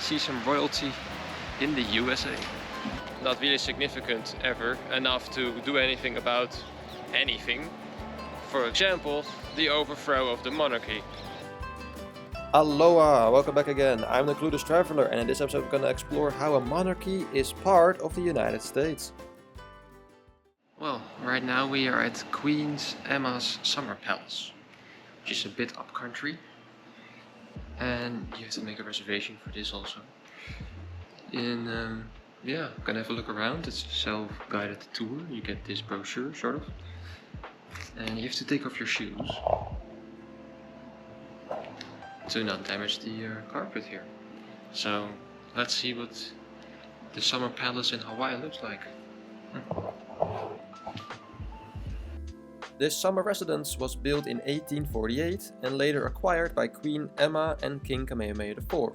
see some royalty in the USA. Not really significant ever enough to do anything about anything. For example, the overthrow of the monarchy. Aloha! Welcome back again. I'm the Clueless Traveler, and in this episode we're gonna explore how a monarchy is part of the United States. Well, right now we are at Queen Emma's Summer Palace, which is a bit up country. And you have to make a reservation for this also. And yeah, I'm gonna have a look around. It's a self-guided tour. You get this brochure, sort of. And you have to take off your shoes to not damage the carpet here. So let's see what the summer palace in Hawaii looks like. This summer residence was built in 1848 and later acquired by Queen Emma and King Kamehameha IV.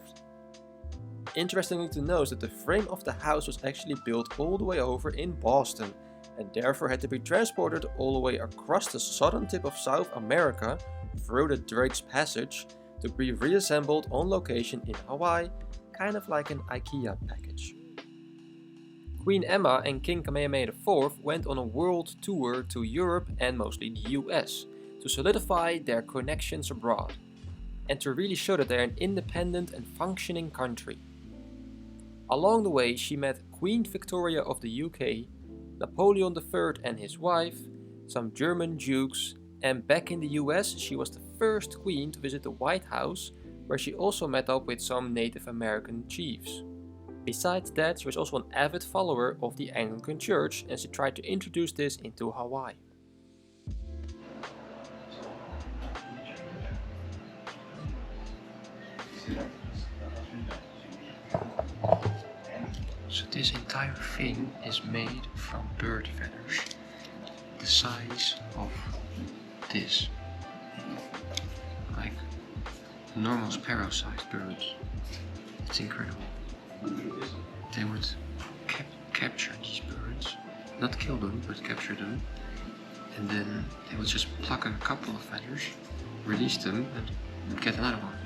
Interestingly to note is that the frame of the house was actually built all the way over in Boston and therefore had to be transported all the way across the southern tip of South America through the Drake's Passage to be reassembled on location in Hawaii, kind of like an IKEA package. Queen Emma and King Kamehameha IV went on a world tour to Europe and mostly the US to solidify their connections abroad and to really show that they're an independent and functioning country. Along the way she met Queen Victoria of the UK, Napoleon III and his wife, some German dukes, and back in the US she was the first queen to visit the White House, where she also met up with some Native American chiefs. Besides that, she was also an avid follower of the Anglican Church and she tried to introduce this into Hawaii. So this entire thing is made from bird feathers, the size of this, like normal sparrow-sized birds. It's incredible. They would capture these birds, not kill them, but capture them, and then they would just pluck a couple of feathers, release them, and get another one,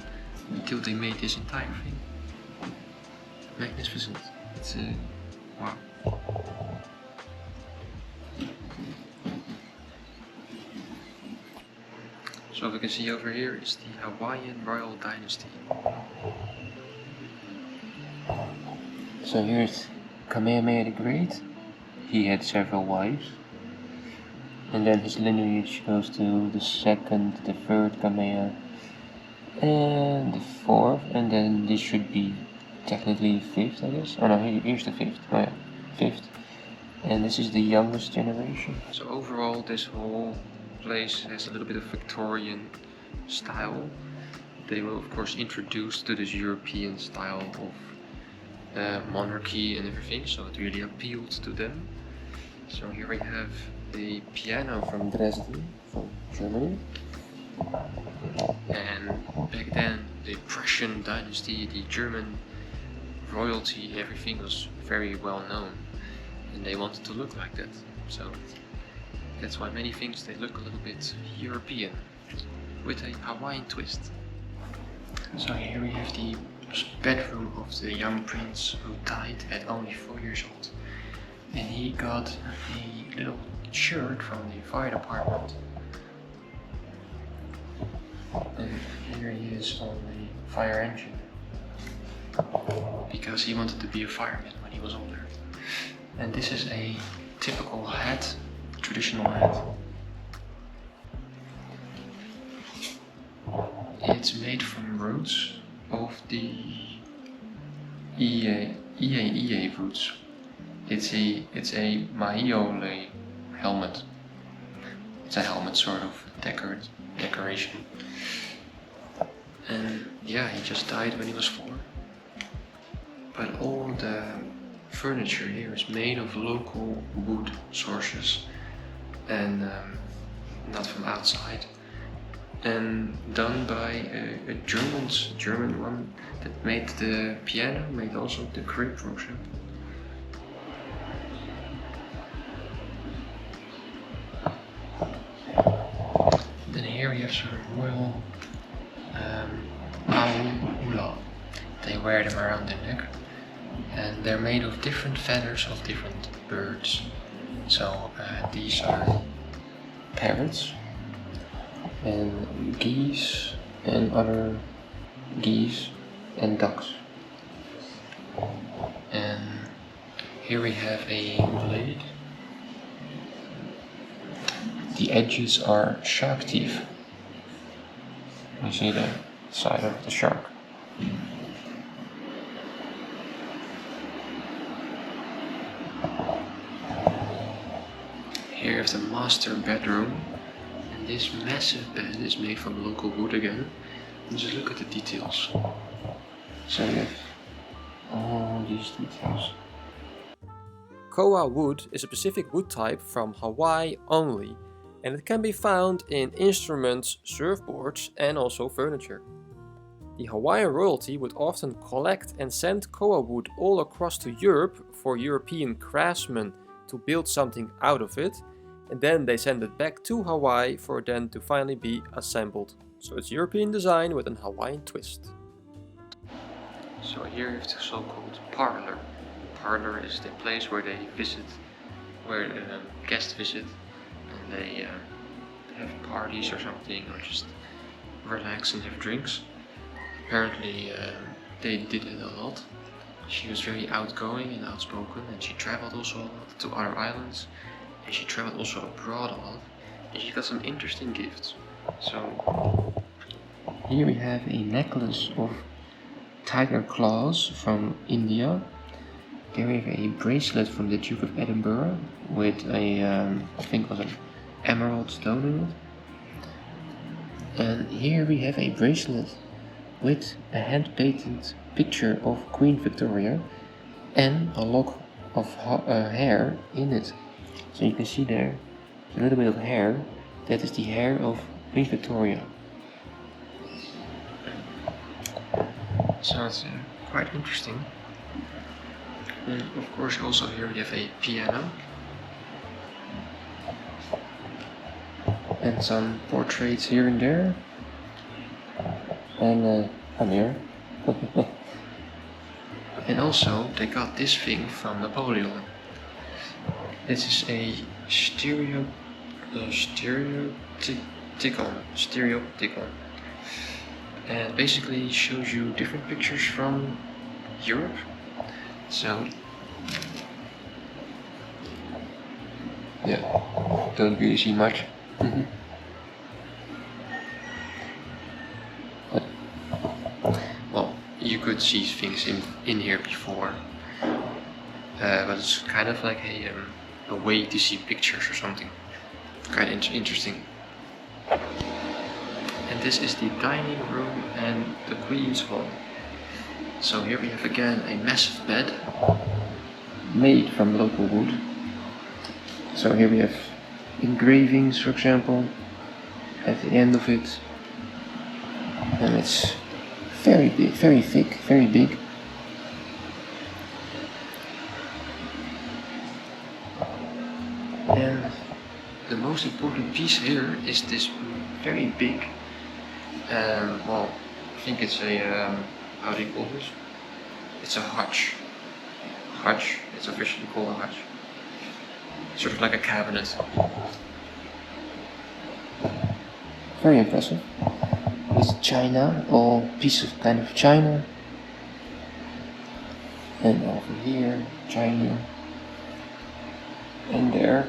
until they made this entire thing. Magnificent. It's wow. So what we can see over here is the Hawaiian royal dynasty. So here's Kamehameha the Great. He had several wives. And then his lineage goes to the second, the third Kamehameha, and the fourth, and then this should be technically the fifth, I guess. Oh no, here's the fifth. Oh yeah, fifth. And this is the youngest generation. So overall this whole place has a little bit of Victorian style. They were of course introduced to this European style of monarchy and everything, so it really appealed to them. So here we have the piano from Dresden, from Germany. And back then the Prussian dynasty, the German royalty, everything was very well known and they wanted to look like that. So that's why many things they look a little bit European with a Hawaiian twist. So here we have the bedroom of the young prince who died at only 4 years old, and he got a little shirt from the fire department, and here he is on the fire engine because he wanted to be a fireman when he was older. And this is a typical hat, traditional hat. It's made from roots of the EA roots. It's a Maiole helmet. It's a helmet sort of decoration. And yeah, he just died when he was 4. But all the furniture here is made of local wood sources and not from outside. And done by a German one that made the piano, made also the crib, for example. Then here we have sort of royal oahu. They wear them around their neck, and they're made of different feathers of different birds. So these are parrots and geese and other geese and ducks. And here we have a blade. The edges are shark teeth. You see the side of the shark. Here is the master bedroom, and this massive bed is made from local wood again. And just look at the details. So you have all these details. Koa wood is a specific wood type from Hawaii only, and it can be found in instruments, surfboards and also furniture. The Hawaiian royalty would often collect and send koa wood all across to Europe for European craftsmen to build something out of it, and then they send it back to Hawaii for it then to finally be assembled. So it's European design with an Hawaiian twist. So here you have the so-called parlor. Parlor is the place where they visit, where guests visit, and they have parties or something, or just relax and have drinks. Apparently they did it a lot. She was very outgoing and outspoken, and she traveled also a lot to other islands, and she traveled also abroad a lot, and she got some interesting gifts. So here we have a necklace of tiger claws from India. Here we have a bracelet from the Duke of Edinburgh with a, I think it was an emerald stone in it. And here we have a bracelet with a hand-painted picture of Queen Victoria and a lock of hair in it. So you can see there a little bit of hair. That is the hair of Queen Victoria. So it's quite interesting. And of course also here we have a piano and some portraits here and there, and a mirror. And also they got this thing from Napoleon. This is a stereoticon, and basically shows you different pictures from Europe. So yeah, don't really see much. But, well, you could see things in here before, but it's kind of like a way to see pictures or something. Kind of interesting. And this is the dining room and the Queen's Hall. So here we have again a massive bed made from local wood. So here we have engravings, for example, at the end of it, and it's very big, very thick, very big. And the most important piece here is this very big, well, I think it's a, how do you call this? It's a hutch. It's officially called a hutch. Sort of like a cabinet. Very impressive. It's china, all piece of kind of china. And over here, china. And there.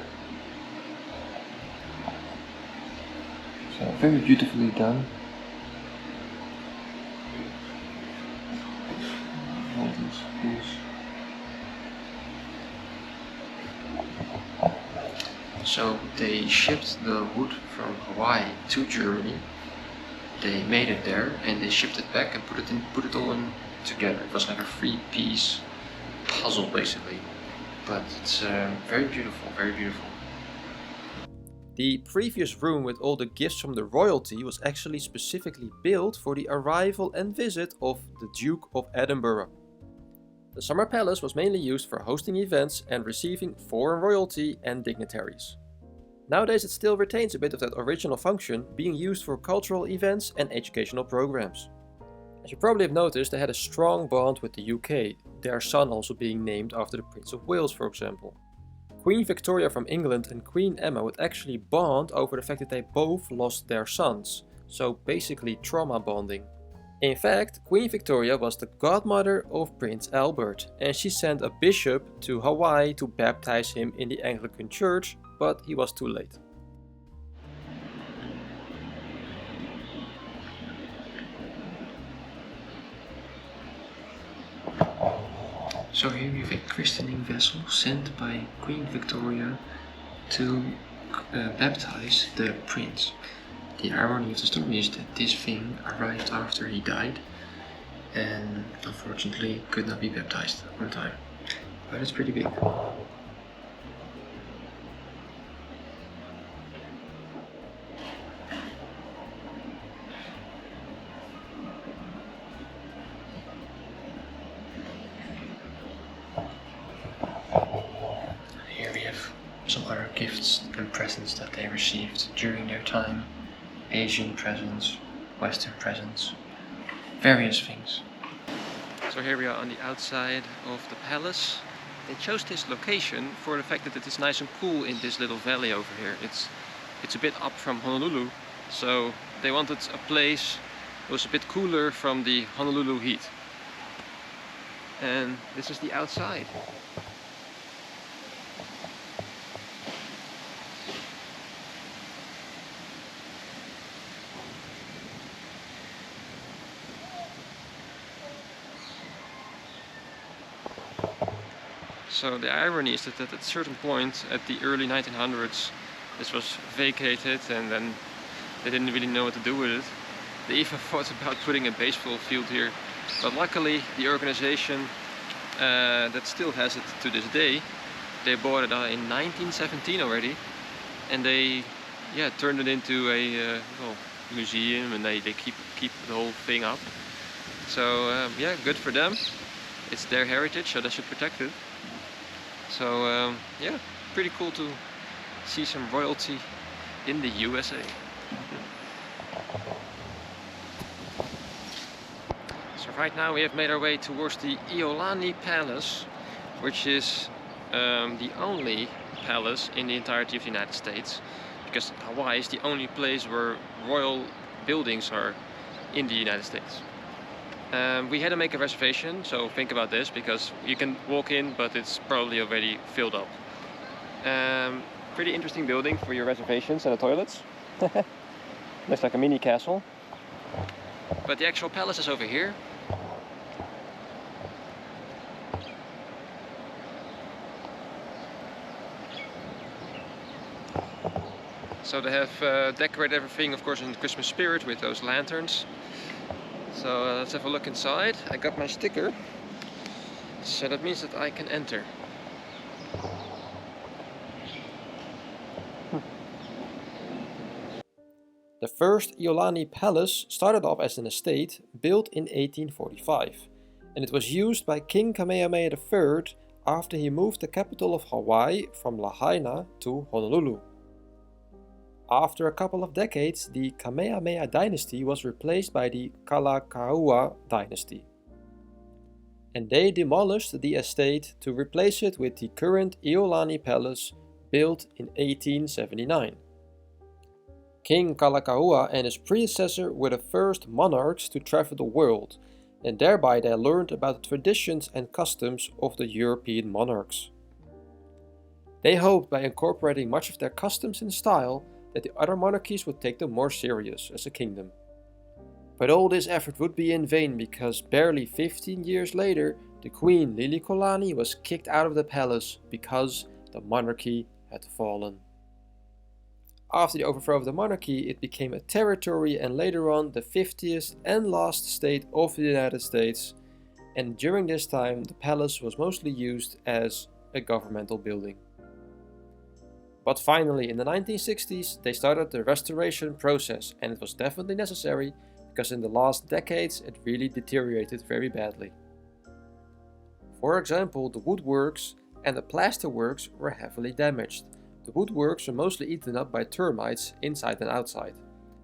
So very beautifully done. All these pieces. So they shipped the wood from Hawaii to Germany. They made it there and they shipped it back and put it all in together. It was like a 3-piece puzzle basically. But it's very beautiful, very beautiful. The previous room with all the gifts from the royalty was actually specifically built for the arrival and visit of the Duke of Edinburgh. The summer palace was mainly used for hosting events and receiving foreign royalty and dignitaries. Nowadays it still retains a bit of that original function, being used for cultural events and educational programs. As you probably have noticed, they had a strong bond with the UK, their son also being named after the Prince of Wales, for example. Queen Victoria from England and Queen Emma would actually bond over the fact that they both lost their sons, so basically trauma bonding. In fact, Queen Victoria was the godmother of Prince Albert, and she sent a bishop to Hawaii to baptize him in the Anglican Church, but he was too late. So here we have a christening vessel sent by Queen Victoria to baptize the prince. The irony of the story is that this thing arrived after he died and unfortunately could not be baptized on time. But it's pretty big. Here we have some other gifts and presents that they received during their time. Asian presents, Western presents, various things. So here we are on the outside of the palace. They chose this location for the fact that it is nice and cool in this little valley over here. It's a bit up from Honolulu, so they wanted a place that was a bit cooler from the Honolulu heat. And this is the outside. So the irony is that at a certain point at the early 1900s this was vacated and then they didn't really know what to do with it. They even thought about putting a baseball field here, but luckily the organization that still has it to this day, they bought it in 1917 already, and they turned it into a museum, and they keep the whole thing up. So good for them. It's their heritage, so they should protect it. So pretty cool to see some royalty in the USA. So right now we have made our way towards the Iolani Palace, which is the only palace in the entirety of the United States, because Hawaii is the only place where royal buildings are in the United States. We had to make a reservation, so think about this, because you can walk in, but it's probably already filled up. Pretty interesting building for your reservations and the toilets. Looks like a mini castle. But the actual palace is over here. So they have decorated everything, of course, in the Christmas spirit with those lanterns. So let's have a look inside. I got my sticker, so that means that I can enter. The first Iolani Palace started off as an estate built in 1845, and it was used by King Kamehameha III after he moved the capital of Hawaii from Lahaina to Honolulu. After a couple of decades, the Kamehameha dynasty was replaced by the Kalakaua dynasty, and they demolished the estate to replace it with the current Iolani Palace built in 1879. King Kalakaua and his predecessor were the first monarchs to travel the world, and thereby they learned about the traditions and customs of the European monarchs. They hoped by incorporating much of their customs and style that the other monarchies would take them more serious as a kingdom. But all this effort would be in vain, because barely 15 years later the Queen Liliuokalani was kicked out of the palace because the monarchy had fallen. After the overthrow of the monarchy, it became a territory and later on the 50th and last state of the United States, and during this time the palace was mostly used as a governmental building. But finally in the 1960s they started the restoration process, and it was definitely necessary because in the last decades it really deteriorated very badly. For example, the woodworks and the plasterworks were heavily damaged. The woodworks were mostly eaten up by termites inside and outside.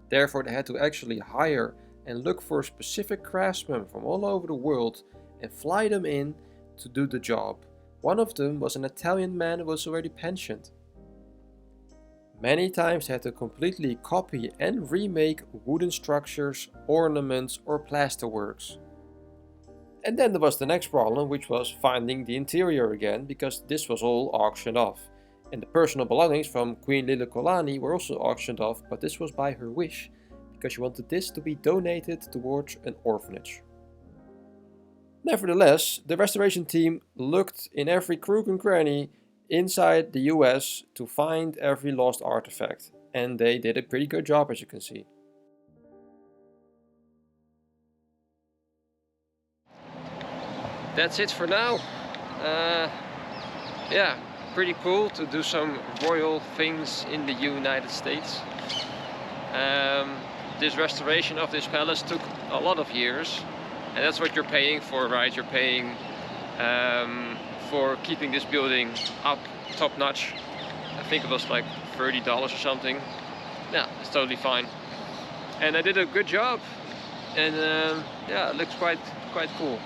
Therefore they had to actually hire and look for specific craftsmen from all over the world and fly them in to do the job. One of them was an Italian man who was already pensioned. Many times they had to completely copy and remake wooden structures, ornaments or plasterworks. And then there was the next problem, which was finding the interior again, because this was all auctioned off. And the personal belongings from Queen Iolani were also auctioned off, but this was by her wish, because she wanted this to be donated towards an orphanage. Nevertheless, the restoration team looked in every crook and cranny inside the US to find every lost artifact, and they did a pretty good job, as you can see. That's it for now. Yeah, pretty cool to do some royal things in the United States. This restoration of this palace took a lot of years, and that's what you're paying for, right? You're paying for keeping this building up top notch. I think it was like $30 or something. Yeah, it's totally fine. And I did a good job, and yeah, it looks quite cool.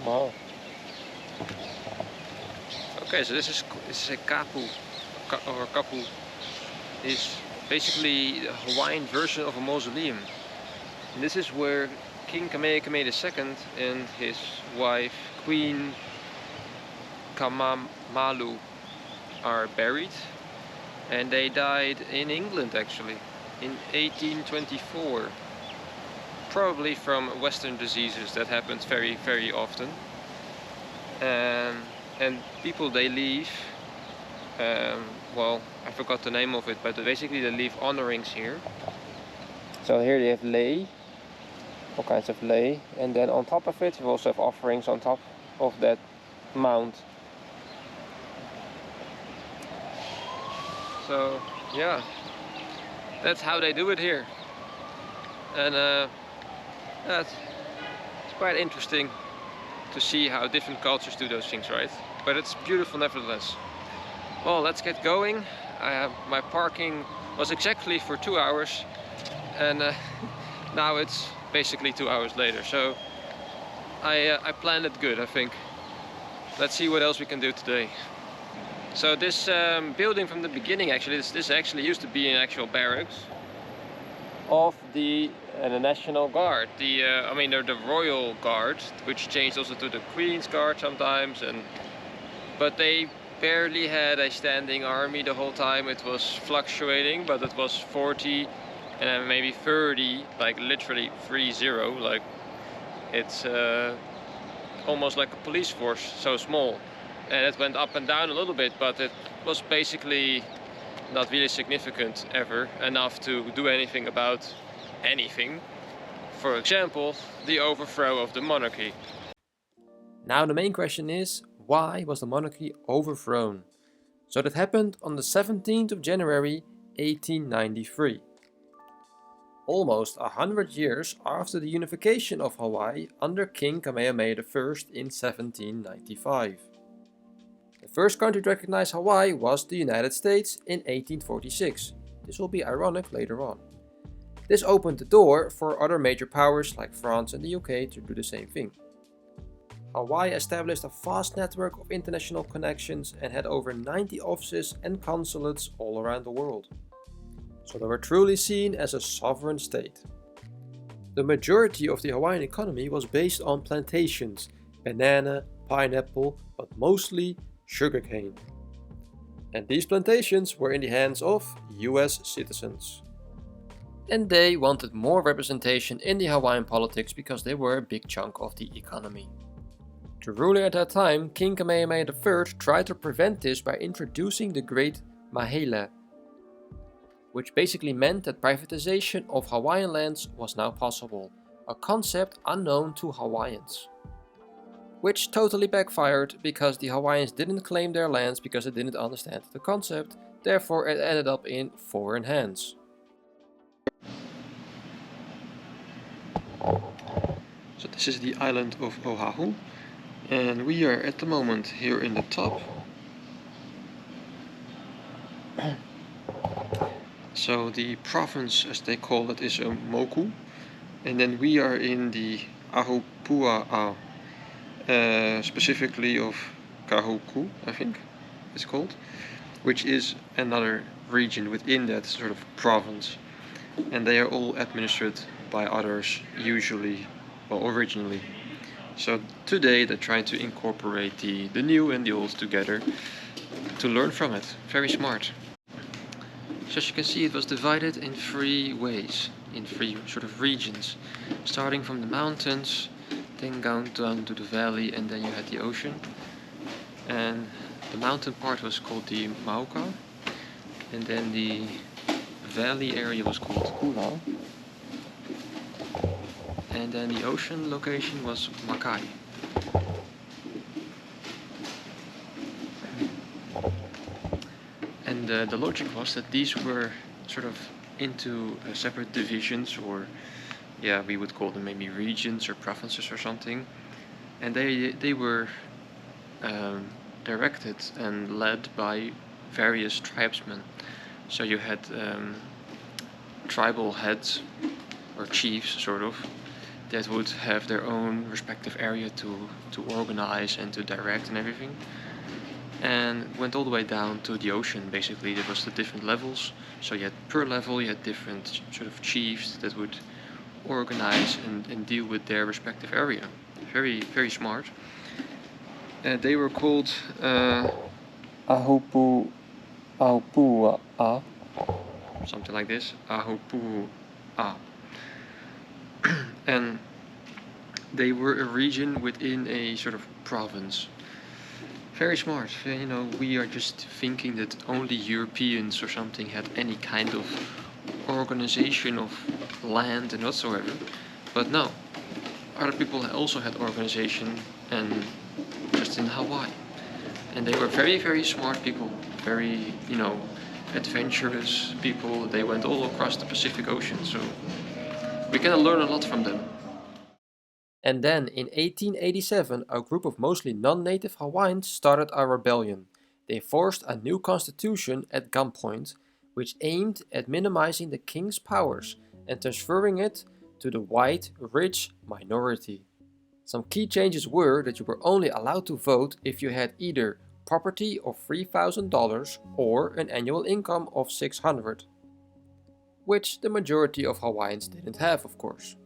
Wow. Okay, so this is a kapu, or kapu is basically the Hawaiian version of a mausoleum. And this is where King Kamehameha II and his wife Queen Kamamalu are buried, and they died in England actually in 1824. Probably from Western diseases that happens very often. And people, they leave, well, I forgot the name of it, but basically they leave honorings here. So here they have lei, all kinds of lei, and then on top of it you also have offerings on top of that mound. So yeah, that's how they do it here. And it's quite interesting to see how different cultures do those things, right? But it's beautiful nevertheless. Well, let's get going. My parking was exactly for 2 hours, and now it's basically 2 hours later. So I planned it good, I think. Let's see what else we can do today. So this building from the beginning, actually, this actually used to be an actual barracks of the National Guard. I mean, they're the Royal Guard, which changed also to the Queen's Guard sometimes, but they barely had a standing army the whole time. It was fluctuating, but it was 40 and then maybe 30, like literally 30, like it's almost like a police force, so small. And it went up and down a little bit, but it was basically not really significant ever, enough to do anything about anything. For example, the overthrow of the monarchy. Now the main question is, why was the monarchy overthrown? So that happened on the 17th of January 1893. Almost 100 years after the unification of Hawaii under King Kamehameha I in 1795. The first country to recognize Hawaii was the United States in 1846. This will be ironic later on. This opened the door for other major powers like France and the UK to do the same thing. Hawaii established a vast network of international connections and had over 90 offices and consulates all around the world. So they were truly seen as a sovereign state. The majority of the Hawaiian economy was based on plantations, banana, pineapple, but mostly sugarcane. And these plantations were in the hands of US citizens. And they wanted more representation in the Hawaiian politics because they were a big chunk of the economy. The ruler at that time, King Kamehameha I, tried to prevent this by introducing the Great Mahele, which basically meant that privatization of Hawaiian lands was now possible, a concept unknown to Hawaiians. which totally backfired because the Hawaiians didn't claim their lands because they didn't understand the concept, therefore it ended up in foreign hands. So this is the island of Oahu, and we are at the moment here in the top. So the province, as they call it, is a moku, and then we are in the Ahupua'a, specifically of Kahuku, I think it's called, which is another region within that sort of province, and they are all administered by others, usually, well, originally. So today they're trying to incorporate the new and the old together to learn from it. Very smart. So as you can see, it was divided in 3 ways, in 3 sort of regions, starting from the mountains, then down to the valley, and then you had the ocean. And the mountain part was called the Mauka, and then the valley area was called Kula, and then the ocean location was Makai. And the logic was that these were sort of into separate divisions, or yeah, we would call them maybe regions or provinces or something, and they were directed and led by various tribesmen. So you had tribal heads or chiefs, sort of, that would have their own respective area to organize and to direct and everything, and went all the way down to the ocean. Basically, there was the different levels, so you had per level you had different sort of chiefs that would organize and deal with their respective area. Very, very smart. They were called Ahupua'a. Something like this, Ahupua'a. And they were a region within a sort of province. Very smart. You know, we are just thinking that only Europeans or something had any kind of organization of land and whatsoever, but no, other people also had organization, and just in Hawaii. And they were very, very smart people, very, you know, adventurous people. They went all across the Pacific Ocean, so we can learn a lot from them. And then in 1887, a group of mostly non-native Hawaiians started a rebellion. They forced a new constitution at gunpoint, which aimed at minimizing the king's powers and transferring it to the white, rich minority. Some key changes were that you were only allowed to vote if you had either property of $3,000 or an annual income of $600, which the majority of Hawaiians didn't have, of course.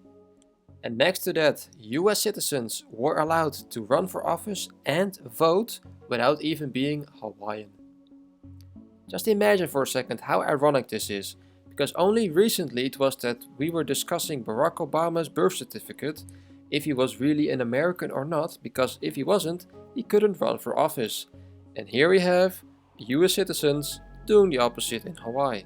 And next to that, US citizens were allowed to run for office and vote without even being Hawaiian. Just imagine for a second how ironic this is, because only recently it was that we were discussing Barack Obama's birth certificate, if he was really an American or not, because if he wasn't, he couldn't run for office. And here we have US citizens doing the opposite in Hawaii.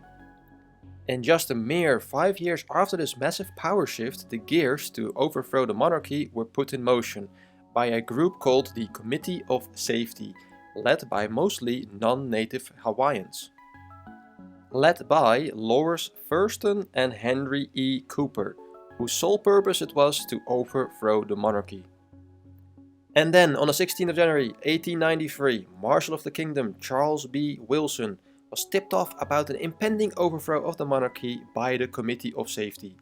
And just a mere 5 years after this massive power shift, the gears to overthrow the monarchy were put in motion by a group called the Committee of Safety, led by mostly non-native Hawaiians. Led by Lawrence Thurston and Henry E. Cooper, whose sole purpose it was to overthrow the monarchy. And then on the 16th of January 1893, Marshal of the Kingdom Charles B. Wilson was tipped off about an impending overthrow of the monarchy by the Committee of Safety.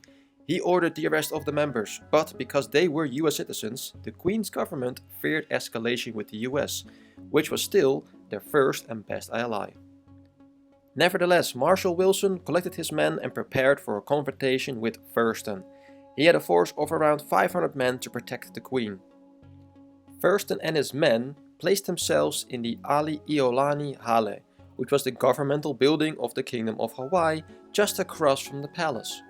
He ordered the arrest of the members, but because they were US citizens, the Queen's government feared escalation with the US, which was still their first and best ally. Nevertheless, Marshal Wilson collected his men and prepared for a confrontation with Thurston. He had a force of around 500 men to protect the Queen. Thurston and his men placed themselves in the Iolani Hale, which was the governmental building of the Kingdom of Hawaii just across from the palace.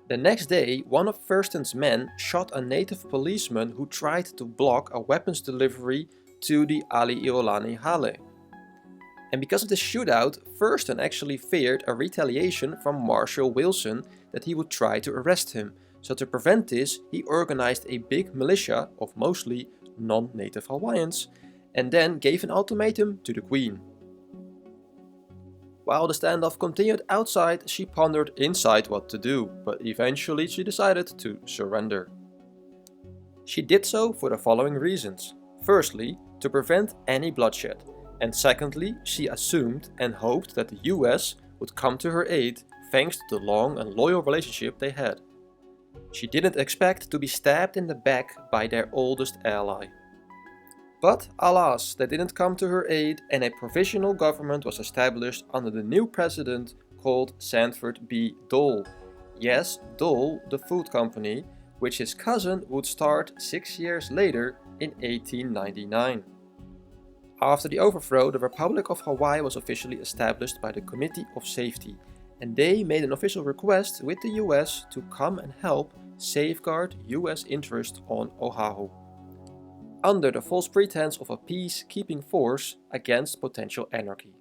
The next day, one of Thurston's men shot a native policeman who tried to block a weapons delivery to the Iolani Hale. And because of this shootout, Thurston actually feared a retaliation from Marshal Wilson that he would try to arrest him. So to prevent this, he organized a big militia of mostly non-native Hawaiians, and then gave an ultimatum to the Queen. While the standoff continued outside, she pondered inside what to do, but eventually she decided to surrender. She did so for the following reasons. Firstly, to prevent any bloodshed, and secondly, she assumed and hoped that the US would come to her aid thanks to the long and loyal relationship they had. She didn't expect to be stabbed in the back by their oldest ally. But alas, they didn't come to her aid, and a provisional government was established under the new president called Sanford B. Dole. Yes, Dole, the food company, which his cousin would start 6 years later in 1899. After the overthrow, the Republic of Hawaii was officially established by the Committee of Safety, and they made an official request with the US to come and help safeguard US interests on Oahu, under the false pretense of a peacekeeping force against potential anarchy.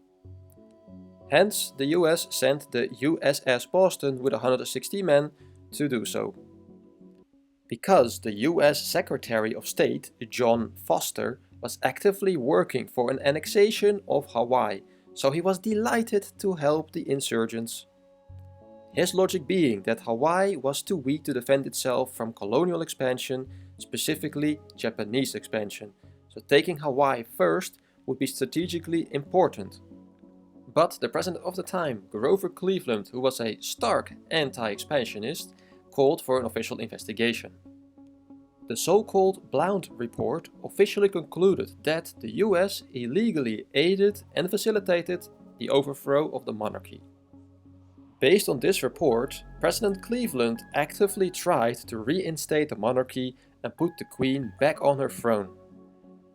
Hence, the US sent the USS Boston with 160 men to do so. Because the US Secretary of State, John Foster, was actively working for an annexation of Hawaii, so he was delighted to help the insurgents. His logic being that Hawaii was too weak to defend itself from colonial expansion, specifically Japanese expansion, so taking Hawaii first would be strategically important. But the president of the time, Grover Cleveland, who was a stark anti-expansionist, called for an official investigation. The so-called Blount Report officially concluded that the US illegally aided and facilitated the overthrow of the monarchy. Based on this report, President Cleveland actively tried to reinstate the monarchy and put the Queen back on her throne,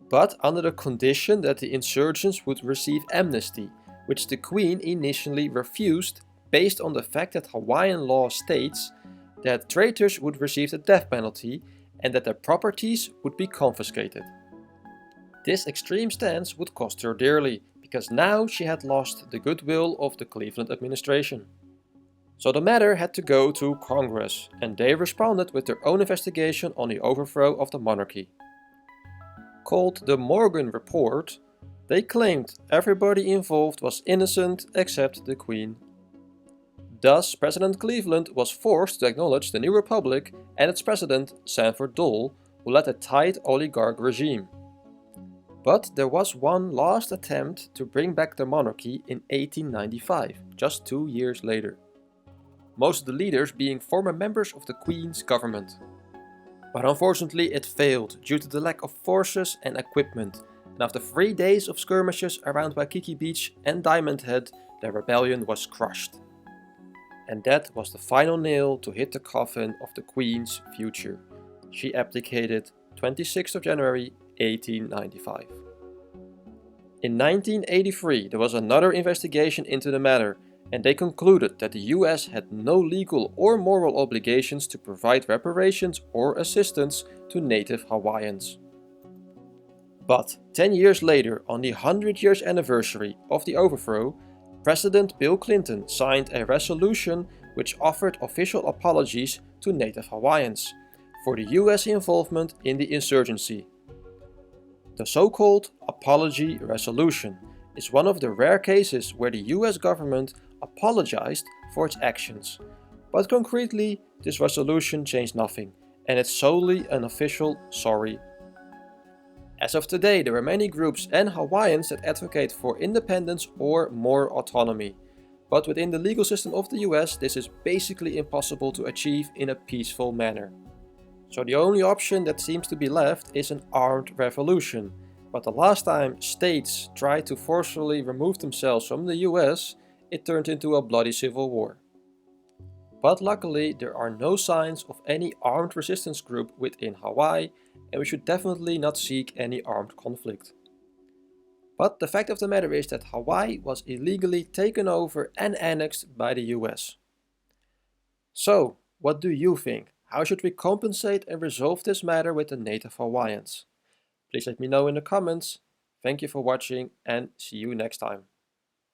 but under the condition that the insurgents would receive amnesty, which the Queen initially refused based on the fact that Hawaiian law states that traitors would receive the death penalty and that their properties would be confiscated. This extreme stance would cost her dearly, because now she had lost the goodwill of the Cleveland administration. So the matter had to go to Congress, and they responded with their own investigation on the overthrow of the monarchy. Called the Morgan Report, they claimed everybody involved was innocent except the Queen. Thus, President Cleveland was forced to acknowledge the new republic and its president, Sanford Dole, who led a tight oligarch regime. But there was one last attempt to bring back the monarchy in 1895, just 2 years later. Most of the leaders being former members of the Queen's government. But unfortunately it failed due to the lack of forces and equipment, and after 3 days of skirmishes around Waikiki Beach and Diamond Head, the rebellion was crushed. And that was the final nail to hit the coffin of the Queen's future. She abdicated 26th of January 1895. In 1983 there was another investigation into the matter, and they concluded that the US had no legal or moral obligations to provide reparations or assistance to native Hawaiians. But 10 years later, on the 100 years anniversary of the overthrow, President Bill Clinton signed a resolution which offered official apologies to native Hawaiians for the US involvement in the insurgency. The so-called Apology Resolution is one of the rare cases where the US government apologized for its actions, but concretely this resolution changed nothing, and it's solely an official sorry. As of today, there are many groups and Hawaiians that advocate for independence or more autonomy, but within the legal system of the US this is basically impossible to achieve in a peaceful manner. So the only option that seems to be left is an armed revolution, but the last time states tried to forcefully remove themselves from the US, it turned into a bloody civil war. But luckily there are no signs of any armed resistance group within Hawaii, and we should definitely not seek any armed conflict. But the fact of the matter is that Hawaii was illegally taken over and annexed by the US. So, what do you think? How should we compensate and resolve this matter with the native Hawaiians? Please let me know in the comments. Thank you for watching and see you next time.